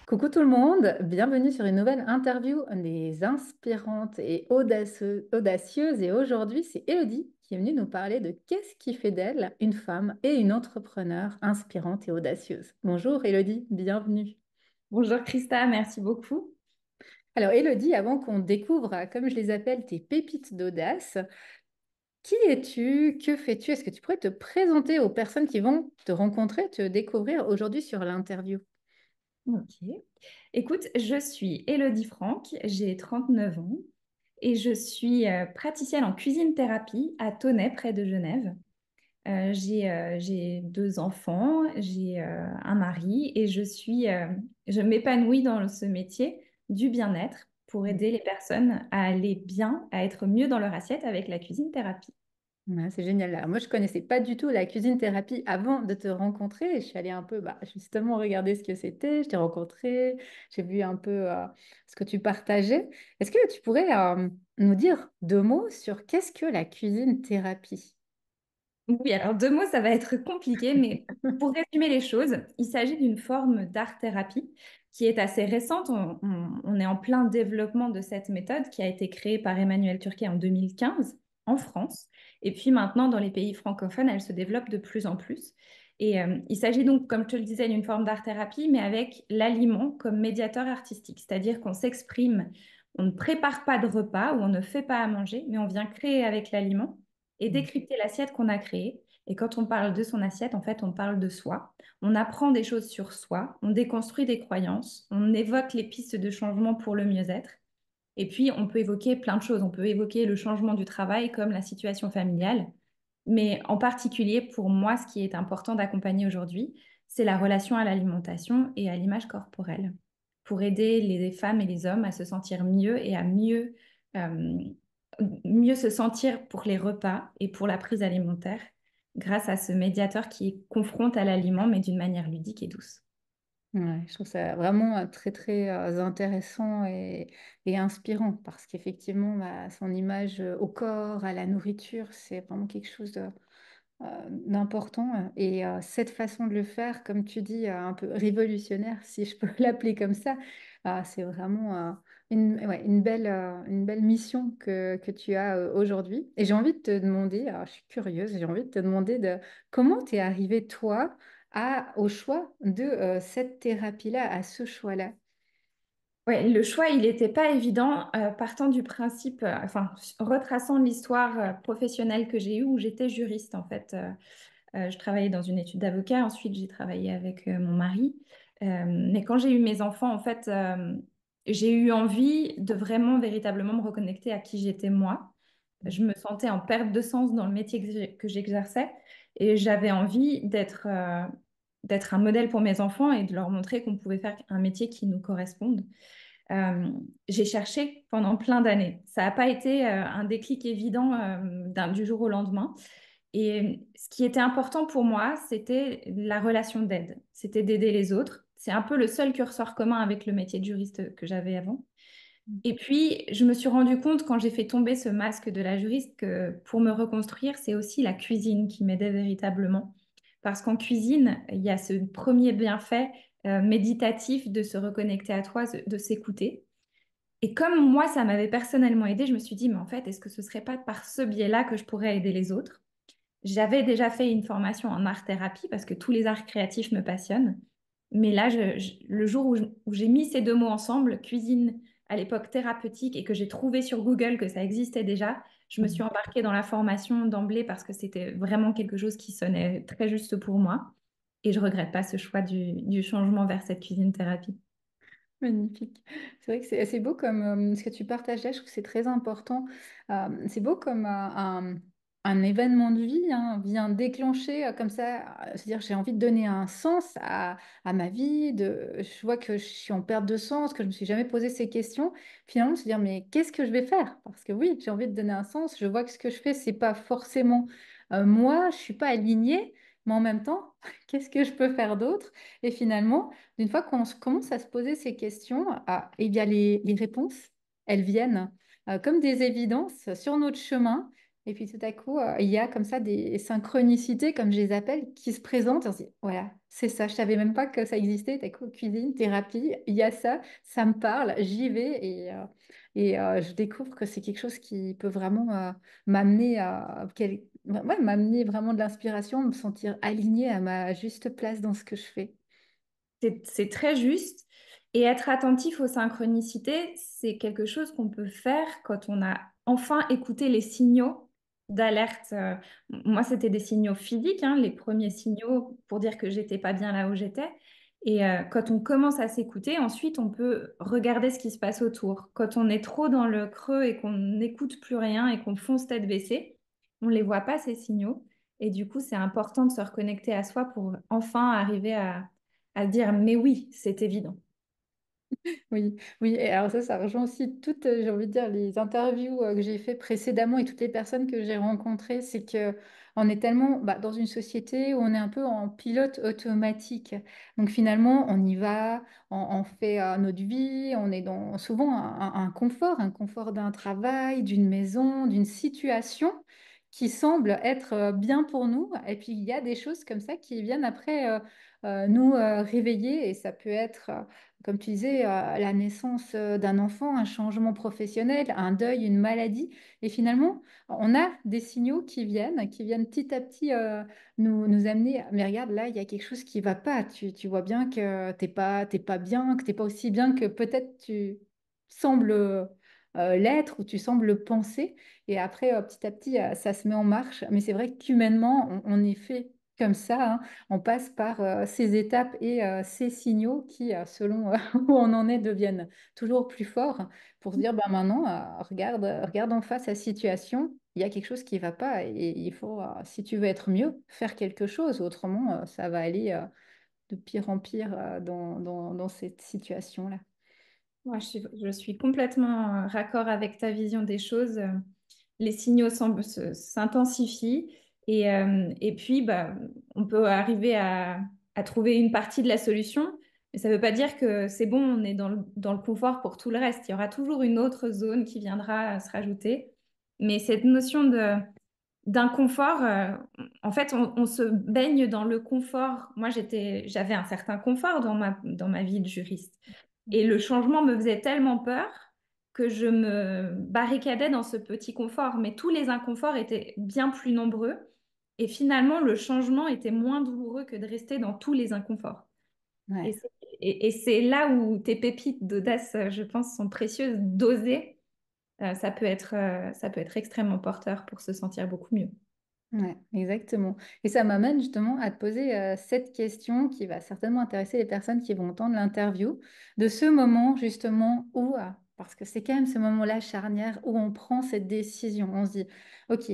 Coucou tout le monde, bienvenue sur une nouvelle interview des inspirantes et audacieuses. Et aujourd'hui, c'est Élodie qui est venue nous parler de qu'est-ce qui fait d'elle une femme et une entrepreneure inspirante et audacieuse. Bonjour Élodie, bienvenue. Bonjour Christa, merci beaucoup. Alors Élodie, avant qu'on découvre, comme je les appelle, tes pépites d'audace, qui es-tu? Que fais-tu? Est-ce que tu pourrais te présenter aux personnes qui vont te rencontrer, te découvrir aujourd'hui sur l'interview? Ok. Écoute, je suis Élodie Franck, j'ai 39 ans et je suis praticienne en cuisine thérapie à Tonnay, près de Genève. J'ai deux enfants, j'ai un mari et je m'épanouis dans ce métier du bien-être pour aider les personnes à aller bien, à être mieux dans leur assiette avec la cuisine thérapie. Ouais, c'est génial. Alors, moi, je connaissais pas du tout la cuisine thérapie avant de te rencontrer. Et je suis allée un peu, justement, regarder ce que c'était. Je t'ai rencontré, j'ai vu un peu ce que tu partageais. Est-ce que tu pourrais nous dire deux mots sur qu'est-ce que la cuisine thérapie? Oui, alors deux mots, ça va être compliqué, mais pour résumer les choses, il s'agit d'une forme d'art-thérapie qui est assez récente. On est en plein développement de cette méthode qui a été créée par Emmanuel Turquet en 2015 en France. Et puis maintenant, dans les pays francophones, elle se développe de plus en plus. Et il s'agit donc, comme je te le disais, d'une forme d'art-thérapie, mais avec l'aliment comme médiateur artistique. C'est-à-dire qu'on s'exprime, on ne prépare pas de repas ou on ne fait pas à manger, mais on vient créer avec l'aliment et décrypter l'assiette qu'on a créée. Et quand on parle de son assiette, en fait, on parle de soi. On apprend des choses sur soi, on déconstruit des croyances, on évoque les pistes de changement pour le mieux-être. Et puis, on peut évoquer plein de choses. On peut évoquer le changement du travail comme la situation familiale. Mais en particulier, pour moi, ce qui est important d'accompagner aujourd'hui, c'est la relation à l'alimentation et à l'image corporelle pour aider les femmes et les hommes à se sentir mieux et à euh, mieux se sentir pour les repas et pour la prise alimentaire grâce à ce médiateur qui confronte à l'aliment, mais d'une manière ludique et douce. Ouais, je trouve ça vraiment très très intéressant et inspirant parce qu'effectivement, son image au corps, à la nourriture, c'est vraiment quelque chose d'important. Et cette façon de le faire, comme tu dis, un peu révolutionnaire, si je peux l'appeler comme ça, c'est vraiment une belle mission que tu as aujourd'hui. Et j'ai envie de te demander, alors je suis curieuse, j'ai envie de te demander de comment tu es arrivé, toi, au choix de cette thérapie-là, à ce choix-là. Ouais, le choix, il n'était pas évident, partant du principe, enfin, retraçant l'histoire professionnelle que j'ai eue où j'étais juriste en fait. Je travaillais dans une étude d'avocat, ensuite j'ai travaillé avec mon mari. Mais quand j'ai eu mes enfants, en fait, j'ai eu envie de vraiment, véritablement me reconnecter à qui j'étais moi. Je me sentais en perte de sens dans le métier que j'exerçais et j'avais envie d'être un modèle pour mes enfants et de leur montrer qu'on pouvait faire un métier qui nous corresponde. Euh, j'ai cherché pendant plein d'années. Ça n'a pas été un déclic évident du jour au lendemain. Et ce qui était important pour moi, c'était la relation d'aide. C'était d'aider les autres. C'est un peu le seul curseur commun avec le métier de juriste que j'avais avant. Et puis, je me suis rendu compte quand j'ai fait tomber ce masque de la juriste que pour me reconstruire, c'est aussi la cuisine qui m'aidait véritablement. Parce qu'en cuisine, il y a ce premier bienfait méditatif de se reconnecter à toi, de s'écouter. Et comme moi, ça m'avait personnellement aidé, je me suis dit, mais en fait, est-ce que ce serait pas par ce biais-là que je pourrais aider les autres? J'avais déjà fait une formation en art-thérapie parce que tous les arts créatifs me passionnent. Mais là, le jour où j'ai mis ces deux mots ensemble, cuisine à l'époque thérapeutique, et que j'ai trouvé sur Google que ça existait déjà, je me suis embarquée dans la formation d'emblée parce que c'était vraiment quelque chose qui sonnait très juste pour moi. Et je regrette pas ce choix du changement vers cette cuisine thérapie. Magnifique. C'est vrai que c'est beau comme ce que tu partages là, je trouve que c'est très important. C'est beau comme un événement de vie vient déclencher comme ça, c'est-à-dire j'ai envie de donner un sens à ma vie, je vois que je suis en perte de sens, que je me suis jamais posé ces questions. Finalement, se dire mais qu'est-ce que je vais faire? Parce que oui, j'ai envie de donner un sens, je vois que ce que je fais, c'est pas forcément moi, je suis pas alignée, mais en même temps, qu'est-ce que je peux faire d'autre? Et finalement, une fois commence à se poser ces questions, eh bien les réponses, elles viennent comme des évidences sur notre chemin. Et puis tout à coup, il y a comme ça des synchronicités, comme je les appelle, qui se présentent. On se dit, voilà, c'est ça, je savais même pas que ça existait. Tout à coup, cuisine, thérapie, il y a ça me parle, j'y vais et je découvre que c'est quelque chose qui peut vraiment m'amener ouais, m'amener vraiment de l'inspiration, me sentir alignée à ma juste place dans ce que je fais. C'est très juste. Et être attentif aux synchronicités, c'est quelque chose qu'on peut faire quand on a enfin écouté les signaux d'alerte. Moi, c'était des signaux physiques, hein, les premiers signaux pour dire que j'étais pas bien là où j'étais. Et quand on commence à s'écouter, ensuite, on peut regarder ce qui se passe autour. Quand on est trop dans le creux et qu'on n'écoute plus rien et qu'on fonce tête baissée, on les voit pas, ces signaux. Et du coup, c'est important de se reconnecter à soi pour enfin arriver à dire, mais oui, c'est évident. Oui, oui. Et alors ça rejoint aussi toutes, j'ai envie de dire, les interviews que j'ai fait précédemment et toutes les personnes que j'ai rencontrées, c'est que on est tellement dans une société où on est un peu en pilote automatique. Donc finalement, on y va, on fait notre vie, on est dans souvent un confort d'un travail, d'une maison, d'une situation qui semble être bien pour nous. Et puis il y a des choses comme ça qui viennent après nous réveiller et ça peut être comme tu disais, la naissance d'un enfant, un changement professionnel, un deuil, une maladie. Et finalement, on a des signaux qui viennent petit à petit nous amener. Mais regarde, là, il y a quelque chose qui va pas. Tu vois bien que t'es pas bien, que t'es pas aussi bien que peut-être tu sembles l'être ou tu sembles le penser. Et après, petit à petit, ça se met en marche. Mais c'est vrai qu'humainement, on est fait comme ça, hein. On passe par ces étapes et ces signaux qui, selon où on en est, deviennent toujours plus forts pour se dire, bah, maintenant, regarde en face la situation, il y a quelque chose qui ne va pas et il faut, si tu veux être mieux, faire quelque chose. Autrement, ça va aller de pire en pire dans cette situation-là. Moi, je suis complètement raccord avec ta vision des choses. Les signaux semblent s'intensifient et puis bah, on peut arriver à trouver une partie de la solution, mais ça ne veut pas dire que c'est bon, on est dans le confort pour tout le reste. Il y aura toujours une autre zone qui viendra se rajouter. Mais cette notion d'inconfort, en fait, on se baigne dans le confort. Moi, j'avais un certain confort dans ma vie de juriste. Et le changement me faisait tellement peur que je me barricadais dans ce petit confort. Mais tous les inconforts étaient bien plus nombreux. Et finalement, le changement était moins douloureux que de rester dans tous les inconforts. Et Ouais. c'est, et c'est là où tes pépites d'audace, je pense, sont précieuses. D'oser, ça peut être extrêmement porteur pour se sentir beaucoup mieux. Ouais, exactement. Et ça m'amène justement à te poser cette question qui va certainement intéresser les personnes qui vont entendre l'interview, de ce moment justement où, parce que c'est quand même ce moment-là charnière où on prend cette décision, on se dit, OK,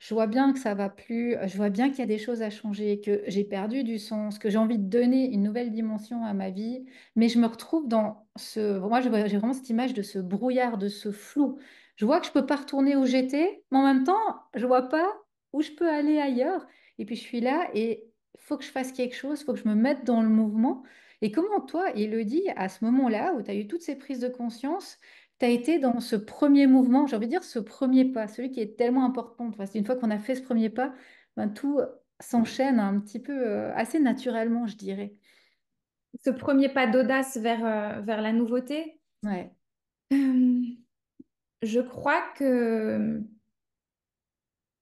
je vois bien que ça va plus, je vois bien qu'il y a des choses à changer, que j'ai perdu du sens, que j'ai envie de donner une nouvelle dimension à ma vie, mais je me retrouve dans moi j'ai vraiment cette image de ce brouillard, de ce flou. Je vois que je peux pas retourner où j'étais, mais en même temps, je vois pas où je peux aller ailleurs. Et puis je suis là et il faut que je fasse quelque chose, il faut que je me mette dans le mouvement. Et comment toi, Élodie, à ce moment-là où tu as eu toutes ces prises de conscience, tu as été dans ce premier mouvement, j'ai envie de dire ce premier pas, celui qui est tellement important. Parce qu'une fois qu'on a fait ce premier pas, ben, tout s'enchaîne un petit peu, assez naturellement, je dirais. Ce premier pas d'audace vers la nouveauté, Ouais. euh, je crois que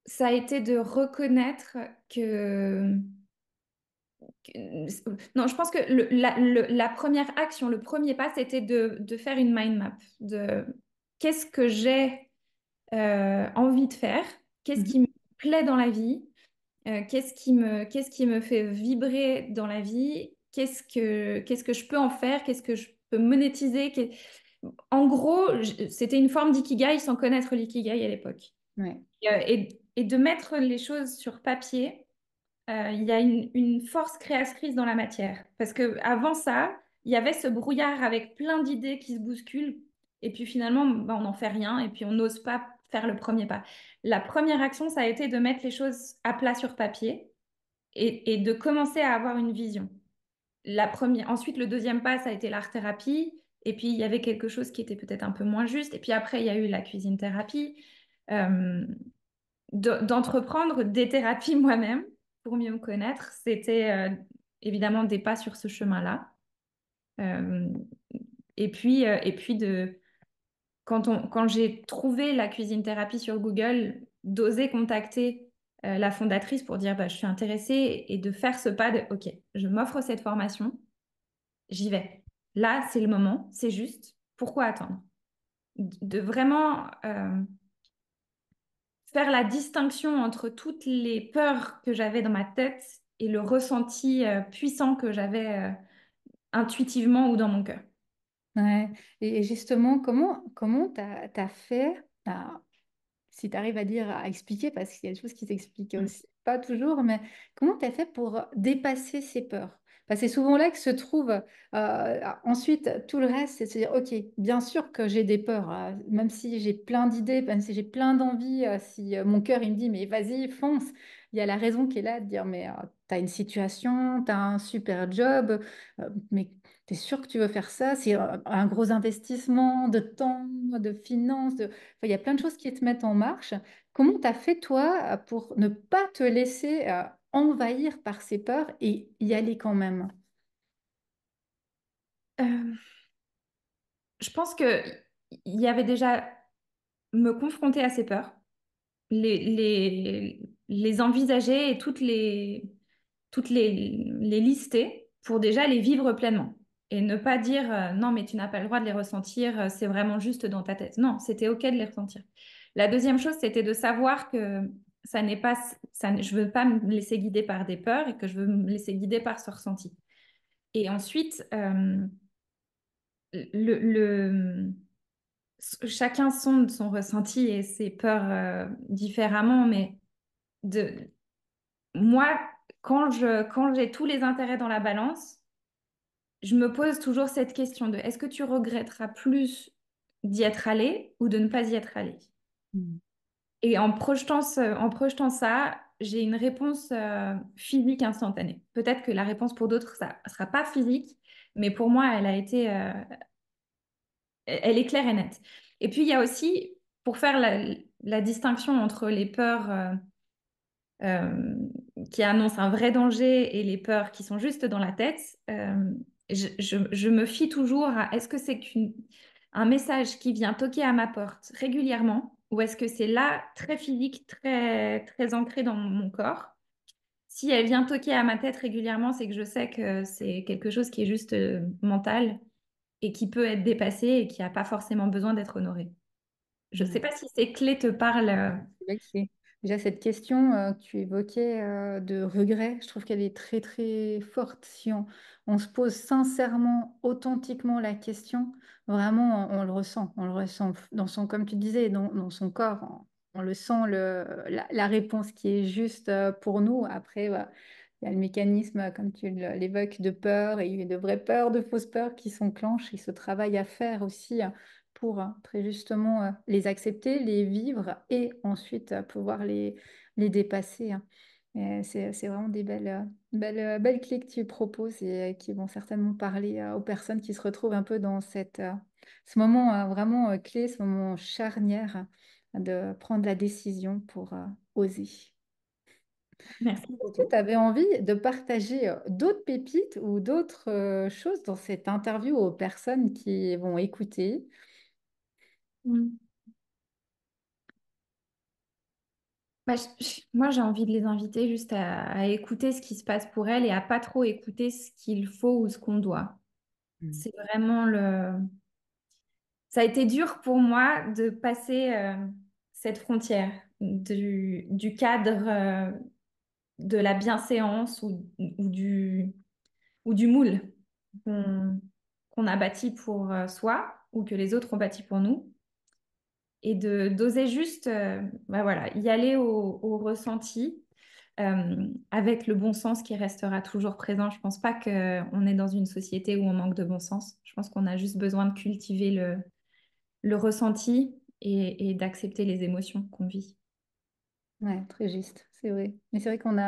ça a été de reconnaître non, je pense que la première action, le premier pas, c'était de faire une mind map, de qu'est-ce que j'ai envie de faire, qu'est-ce qui Mhm. me plaît dans la vie, qu'est-ce qui me fait vibrer dans la vie, qu'est-ce que je peux en faire, qu'est-ce que je peux monétiser. En gros, c'était une forme d'ikigai sans connaître l'ikigai à l'époque. Ouais. Et de mettre les choses sur papier, il y a une force créatrice dans la matière. Parce que avant ça, il y avait ce brouillard avec plein d'idées qui se bousculent. Et puis finalement, bah, on n'en fait rien et puis on n'ose pas faire le premier pas. La première action, ça a été de mettre les choses à plat sur papier et de commencer à avoir une vision. Ensuite, le deuxième pas, ça a été l'art-thérapie. Et puis, il y avait quelque chose qui était peut-être un peu moins juste. Et puis après, il y a eu la cuisine-thérapie. Euh, d'entreprendre des thérapies moi-même pour mieux me connaître. C'était évidemment des pas sur ce chemin-là. Euh, et puis quand j'ai trouvé la cuisine thérapie sur Google, d'oser contacter la fondatrice pour dire bah, je suis intéressée et de faire ce pas de OK, je m'offre cette formation, j'y vais. Là, c'est le moment, c'est juste. Pourquoi attendre? De vraiment faire la distinction entre toutes les peurs que j'avais dans ma tête et le ressenti puissant que j'avais intuitivement ou dans mon cœur. Ouais. Et justement, comment t'as fait, si tu arrives à dire, à expliquer, parce qu'il y a des choses qui s'expliquent Mm. aussi, pas toujours, mais comment tu as fait pour dépasser ces peurs? Parce que c'est souvent là que se trouve ensuite tout le reste, c'est de se dire, OK, bien sûr que j'ai des peurs, même si j'ai plein d'idées, même si j'ai plein d'envies, si mon cœur il me dit, mais vas-y, fonce, il y a la raison qui est là de dire, mais tu as une situation, tu as un super job, mais tu es sûr que tu veux faire ça? C'est un gros investissement de temps, de finances, enfin, il y a plein de choses qui te mettent en marche. Comment tu as fait, toi, pour ne pas te laisser envahir par ces peurs et y aller quand même? Euh, je pense que il y avait déjà me confronter à ces peurs, les envisager et les lister pour déjà les vivre pleinement. Et ne pas dire non, mais tu n'as pas le droit de les ressentir, c'est vraiment juste dans ta tête. Non, c'était OK de les ressentir. La deuxième chose, c'était de savoir que ça n'est pas, je veux pas me laisser guider par des peurs et que je veux me laisser guider par ce ressenti. Et ensuite, le, chacun sonde son ressenti et ses peurs différemment, mais de moi, quand j'ai tous les intérêts dans la balance, je me pose toujours cette question de est-ce que tu regretteras plus d'y être allé ou de ne pas y être allé? Mm. Et en projetant ça, j'ai une réponse physique instantanée. Peut-être que la réponse pour d'autres, ça sera pas physique, mais pour moi, elle est claire et nette. Et puis, il y a aussi, pour faire la distinction entre les peurs euh, qui annoncent un vrai danger et les peurs qui sont juste dans la tête, je me fie toujours à est-ce que c'est un message qui vient toquer à ma porte régulièrement ou est-ce que c'est là, très physique, très, très ancré dans mon corps? Si elle vient toquer à ma tête régulièrement, c'est que je sais que c'est quelque chose qui est juste mental et qui peut être dépassé et qui n'a pas forcément besoin d'être honoré. Je ne sais Ouais. pas si ces clés te parlent. C'est vrai que déjà cette question que tu évoquais de regret, je trouve qu'elle est très très forte. Si on se pose sincèrement, authentiquement la question, vraiment on le ressent dans son, comme tu disais, dans son corps, on le sent la réponse qui est juste pour nous. Après, il y a le mécanisme, comme tu l'évoques, de peur et de vraies peurs, de fausses peurs qui s'enclenchent. Il se travaille à faire aussi pour très justement les accepter, les vivre et ensuite pouvoir les dépasser, hein. Et c'est vraiment des belles clés que tu proposes et qui vont certainement parler aux personnes qui se retrouvent un peu dans ce moment vraiment clé, ce moment charnière de prendre la décision pour oser. Merci Est-ce que beaucoup. tu avais envie de partager d'autres pépites ou d'autres choses dans cette interview aux personnes qui vont écouter? Mm. Bah, moi, j'ai envie de les inviter juste à écouter ce qui se passe pour elles et à pas trop écouter ce qu'il faut ou ce qu'on doit. Mm. C'est vraiment Ça a été dur pour moi de passer cette frontière du cadre de la bienséance ou du moule qu'on a bâti pour soi ou que les autres ont bâti pour nous. Et d'oser juste bah voilà, y aller au ressenti avec le bon sens qui restera toujours présent. Je pense pas qu'on est dans une société où on manque de bon sens. Je pense qu'on a juste besoin de cultiver le ressenti et d'accepter les émotions qu'on vit. Ouais, très juste, c'est vrai. Mais c'est vrai on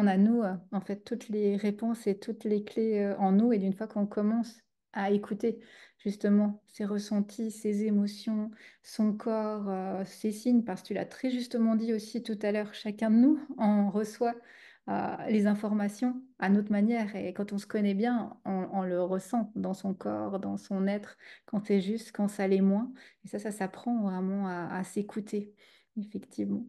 a nous, en fait, toutes les réponses et toutes les clés en nous. Et d'une fois qu'on commence à écouter justement ses ressentis, ses émotions, son corps, ses signes, parce que tu l'as très justement dit aussi tout à l'heure, chacun de nous en reçoit les informations à notre manière et quand on se connaît bien, on le ressent dans son corps, dans son être, quand c'est juste, quand ça l'est moins. Et ça s'apprend vraiment à s'écouter, effectivement.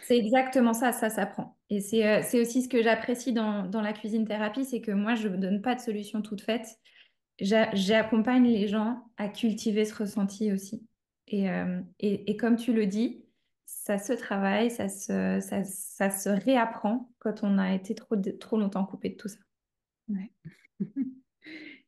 C'est exactement ça, ça s'apprend. Et c'est aussi ce que j'apprécie dans la cuisine thérapie, c'est que moi, je ne donne pas de solution toute faite. J'accompagne les gens à cultiver ce ressenti aussi. Et comme tu le dis, ça se travaille, ça se réapprend quand on a été trop longtemps coupé de tout ça. Ouais.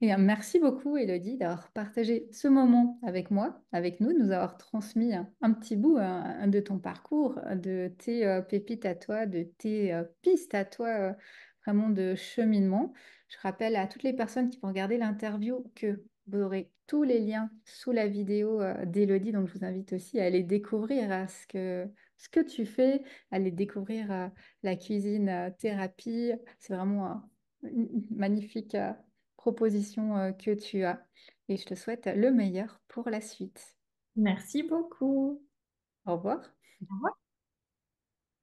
Et merci beaucoup, Elodie, d'avoir partagé ce moment avec moi, avec nous, de nous avoir transmis un petit bout de ton parcours, de tes pépites à toi, de tes pistes à toi, vraiment de cheminement. Je rappelle à toutes les personnes qui vont regarder l'interview que vous aurez tous les liens sous la vidéo d'Elodie, donc je vous invite aussi à aller découvrir ce que tu fais, à aller découvrir la cuisine thérapie. C'est vraiment une magnifique proposition que tu as. Et je te souhaite le meilleur pour la suite. Merci beaucoup. Au revoir. Au revoir.